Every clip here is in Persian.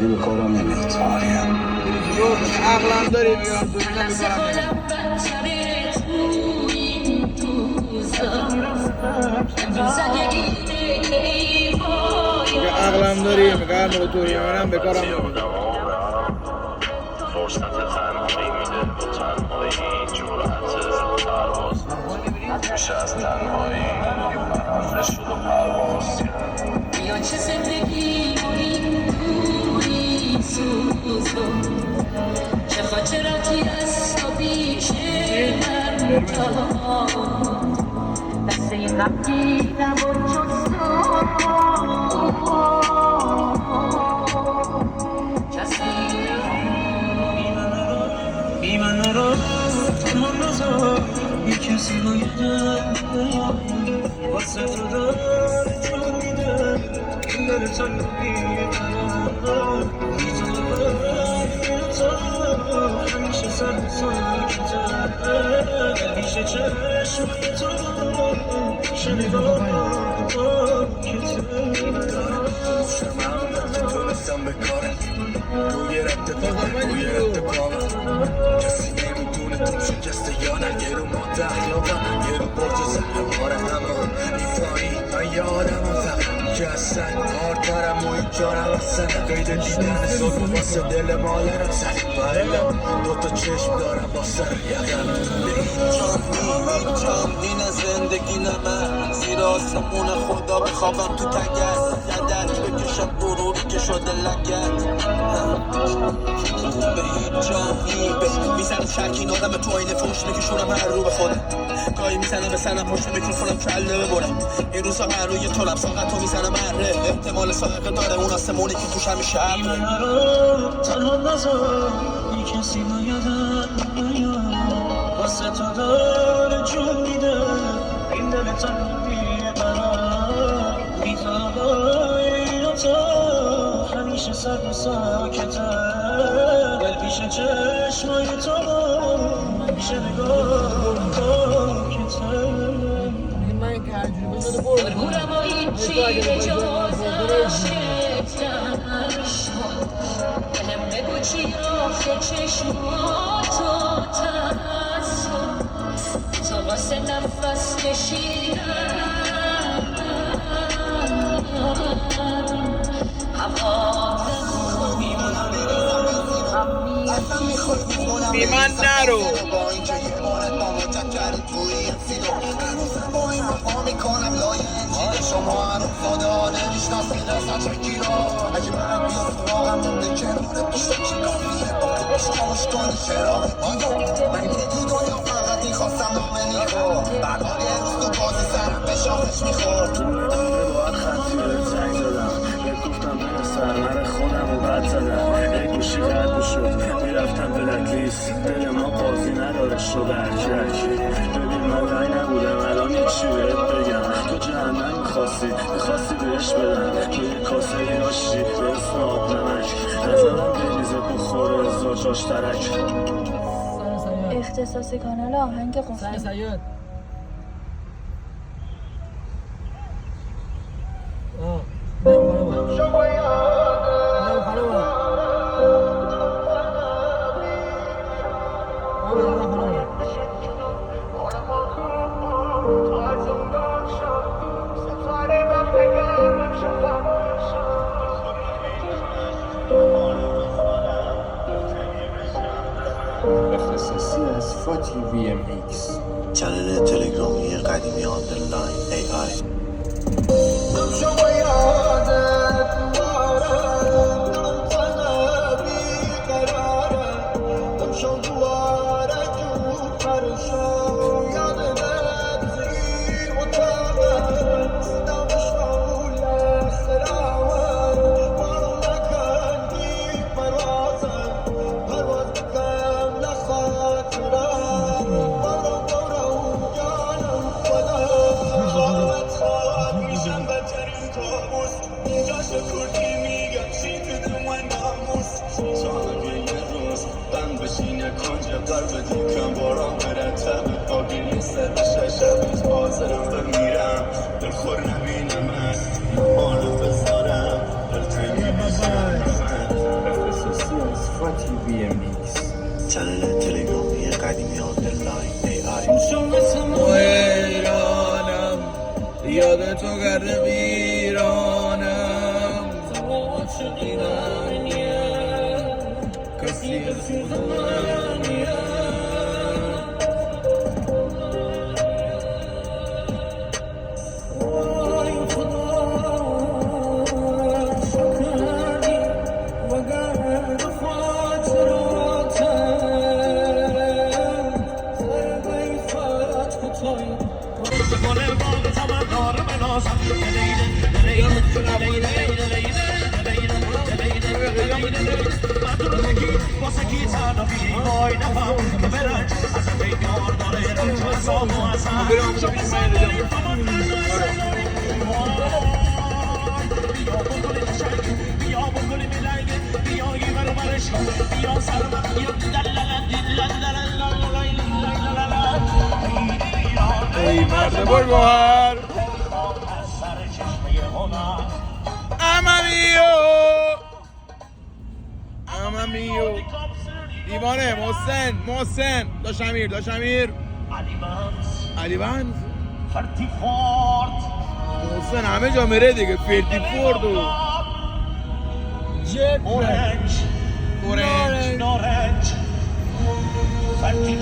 ولی به کارم نمیاد. عقلم داری عقلم داری میگه موقع توری منم به کارم نمیاد. فرصت تنهایی میده به تنهایی جرأت پرواز میشه از تنهایی من شد و پرواز یا چه زندگی این دوری سوزو چه خاطراتی از تو پیش من دست این غمگینم و بی من نرو تنها نزار یه کسی باید واسه تو داره جون میده این داره تنهایی من بی تو همیشه سر ساکته پیش چشمای تو پیش نگاه تونستم به کارم روی رد پاهم روی رد پاهم کسی نمیدونه تو شکسته یا نه یه رو مات اخلاقم یه رو برج زهر همه ایفانی من یه آدمم فقط که اصلا کار دارم و این جارم اصلا قید دیدن صبح واسه دل مادرم سر برم دوتا چشم دارم با سر یقم به این جان این زندگی نمه زیر آسمون خدا بخوابم تو تگرد یدک بکشم غروری که شده لگت به هیچ جا میزنم شرکین آدم تو آینه فوش میکشونم هر رو به خودم گاهی میزنم به سنم پشت میکروفونم کله ببرم این روزا هر روی طولم ساقت رو میزنم هره احتمال ساقه داره اون آسمونی که توش همیشه بی من نرو تنها نزار یه کسی نایدم واسه تو داره جون میده این دل تنهایی برام میتابای تو همیشه سر و ساکته دل پیش چشمای تو میشه نگاه کته من که هرجوری بزنه برو برم و این چی به جازش دلم بگو چی آخه چشماتو ترسون تو واسه نفس کشیدن بی من نرو با اینکه یه بارت با متکرد توی این فیلم هنوزم با این وفا میکنم لای انجیل شما هنوز زاده نمیشناسین اصلا چکی را اگه من بیاد سراغم مونده کناره پیشت چی کافیه با تو پیش خاموش کنی چرا من که تو دنیا فقط میخواستم نامه نیخو بردار یه روز تو بازی سرم به شاخش میخورد باید خطی بهت زنگ زدم بهت گفتم من سرمر خودم رو بد زدم یک گوشی قد شد میرفتم بلکلیست دل ما قاضی نداره شد هرکی ببین من رای نبودم الان چی بهت بگم تو جهنم میخواستی بهش بدم تو یه کاسه یاشی به اسم آب نمک نزدم بریزه بخوره ازا جاش ترک اختصاصی کانال آهنگ قفلی سیاد اختصاصی از فاتی وی ام ایکس چنل تلگرامی قدیمی آندرلاین ای آی کم باران مرتب آگیری سر ششم حاضرم بمیرم دلخور نبینم از حالو بذارم دلتنگی بشم VMX. چنل تلگرامی قدیمی آندرلاین AI. ایرانم یاد تو کرده ویرانم کسی از خودم ای مرد بلوار امامیو دیوانه محسن داشمیر علی بنز محسن همه جا میره دیگه فرتی فورد و اورنج فرتی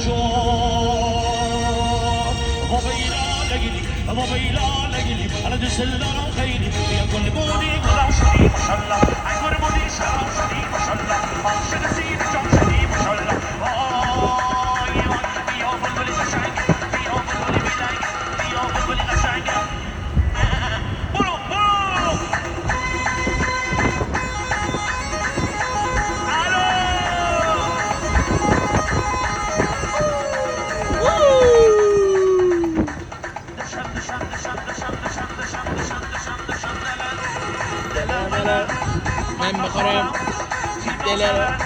بابا ایران نگیلی حالا دست دارم خیلی بیا کل بودی گلم شدی ماشالله انگار بودی شرم شدی ماشالله عاشق سید جام شدی ماشالله وای وای بیا بلبلی قشنگ بیا بلبلی بیدنگ بیا بلبلی قشنگ برو من بخورم دلم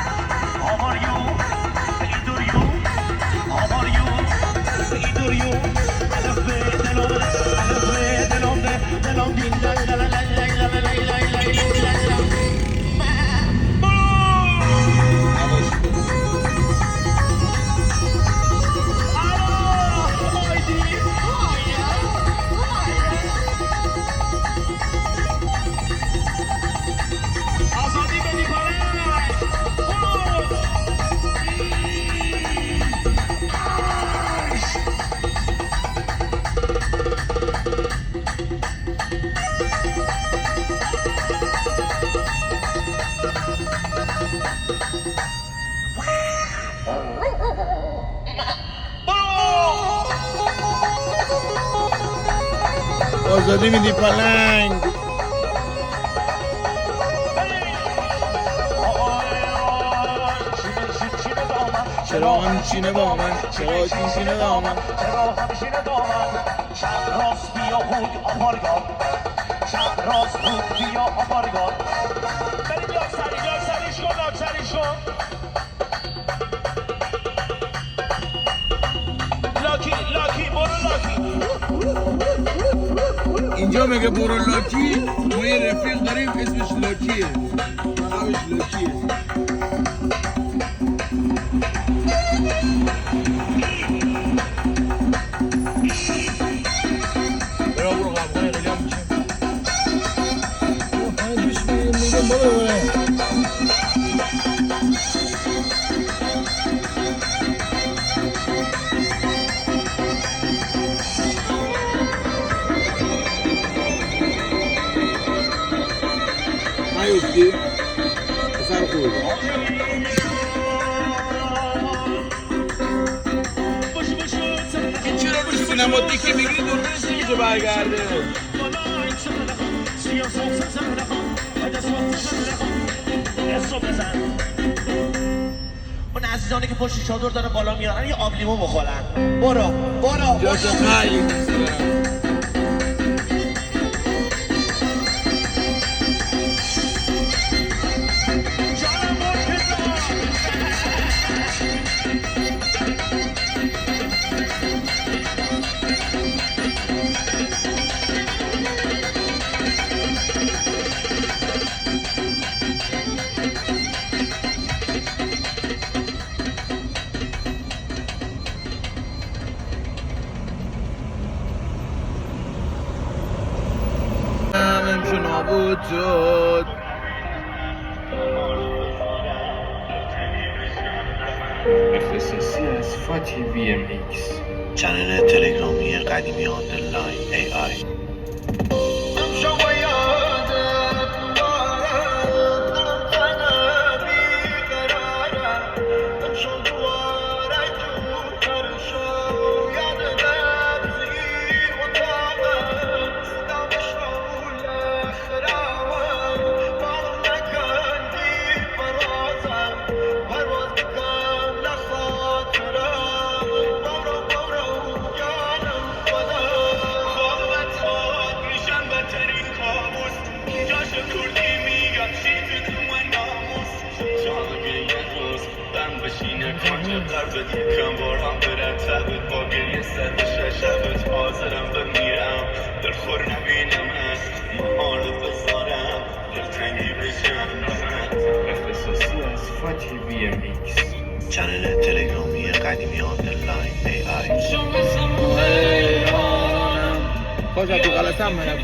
آزادی میدی پلنگ چرا همیشینه با من چرا همیشینه با من چند راست بیا بود آمارگار چند راست بود بیا آمارگار بریم لاکسریش کن لاکی برو لاکی اینجا میگه برو لاکی ما یه رفیق داریم اسمش لاکیه همش لاکیه برو قبقای خیلی هم میشه نیفتی پسر خوبه این چرا روی سینماتیکی میگی درست میشه برگرده اون عزیزانی که پشت چادر داره بالا میارن یه آب لیمو بخورن برو جاشو خیلی دوست دارم نابود شد. اختصاصی از فاتی VMX. چنل تلگرامی قدیمی آندرلاین AI. کم بارم برن تبت با گریه سر شبت حاضرم بمیرم در خور نبینم است مهار بذارم در تنگی بشم اختصاصی از فاتی VMX. چنل تلگرامی قدیمی آندرلاین AI. خوش تو غلطم منم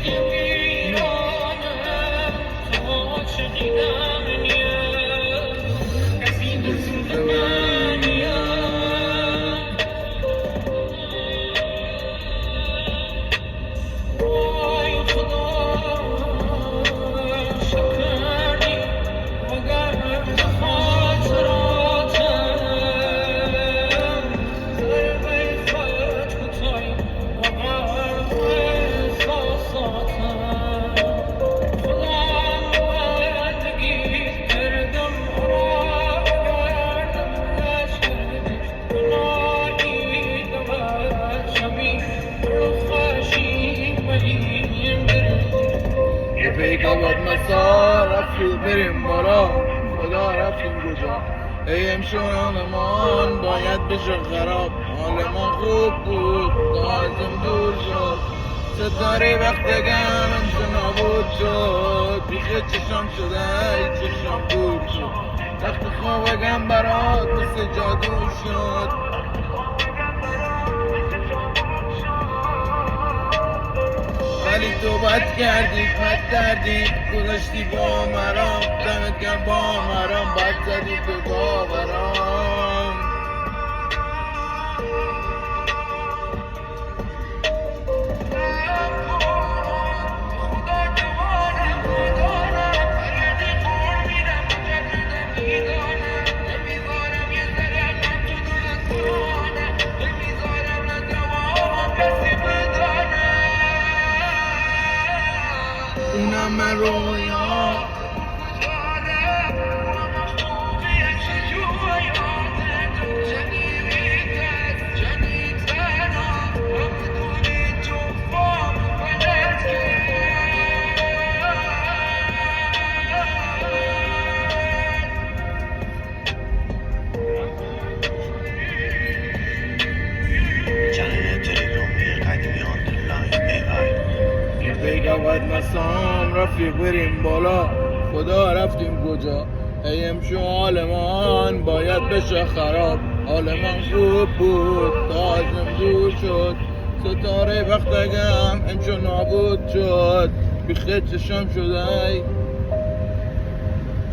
بریم بالا خدا رفتیم کجا امشونمان باید بشه خراب حالمان خوب بود لازم دور شد ستاره وقتگم امشو نابود شد بیخه چشم شده چشم دور شد وقت خوابگم برات مثل جادو شد ولی تو بد کردی بد کردی گذاشتی با مرام دمت گرم با مرام بد زدی تو با مرام اونم من رویا چنل تلگرامی قدیمی آندرلاین AI. بیگوت مسام رفیق بریم بالا خدا رفتیم کجا امشو حالمان باید بشه خراب حالمان خوب بود تازم دور شد ستاره وقتگم امشو نابود شد بیخه چشم شده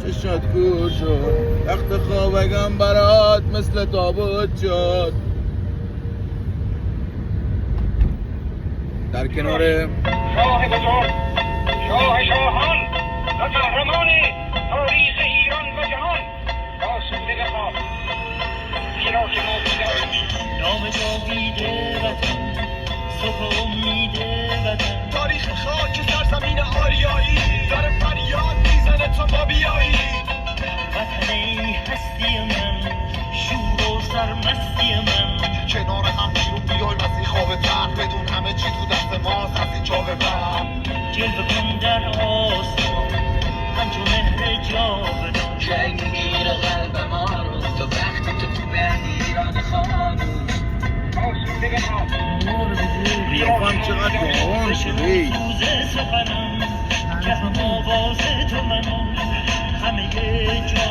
چشمت کور شد وقت خوابگم برات مثل تابوت شد در کنار شاه بزرگ شاه شاهان و قهرمان تاریخ ایران و جهان آسوده بخواب زیرا که ما بیداریم نام جاویده وطن صبح امید وطن تاریخ خاک سرزمین آریایی داره فریاد میزنه تا ما بیایی وطن ای هستی من شور و سرمستی من کنار هم بیرون بیای وزی خواب تر بدون همه چی تو دست ماست از اینجا به بعد جلوه کن در آسمان همچون مهر جاودان جنگ میگیره قلب ما رو تو وقتی تو به ایران خانوش آسوده بخواب قیافم چقدر جوان شده روز سخنم که هم آواز تو منم همه جا